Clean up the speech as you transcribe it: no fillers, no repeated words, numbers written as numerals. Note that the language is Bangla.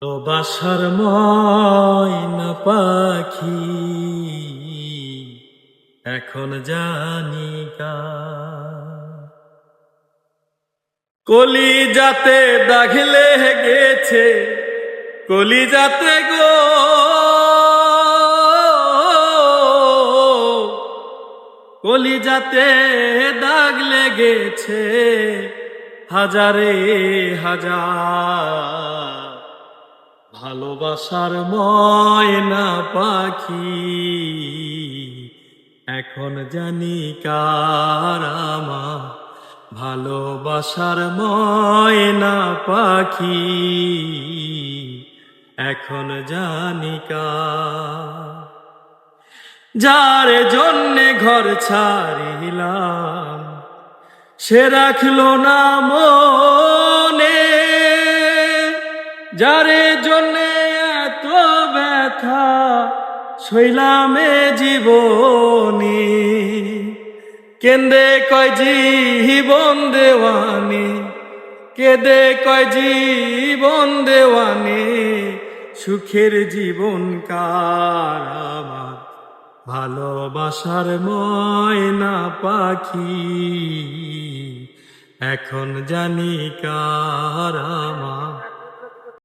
ও বাসার ময়না পাখি এখন জানি কলিজাতে দাগ লেগেছে, কলিজাতে গো কলিজাতে দাগ লেগেছে হাজারে হাজার। ভালোবাসার ময়না পাখি এখন জানি কার আমার, ভালোবাসার ময়না পাখি এখন জানি কার। যার জন্যে ঘর ছাড়িলাম সে রাখলো না মনে, যারে জন্যে এত ব্যথা সইলামে জীবনে, কেন্দে কয় জীবন দেওয়ানে, কেদে কয় জীবন দেওয়ানে, সুখের জীবন কার আমার, ভালোবাসার ময়না পাখি এখন জানি কার আমার।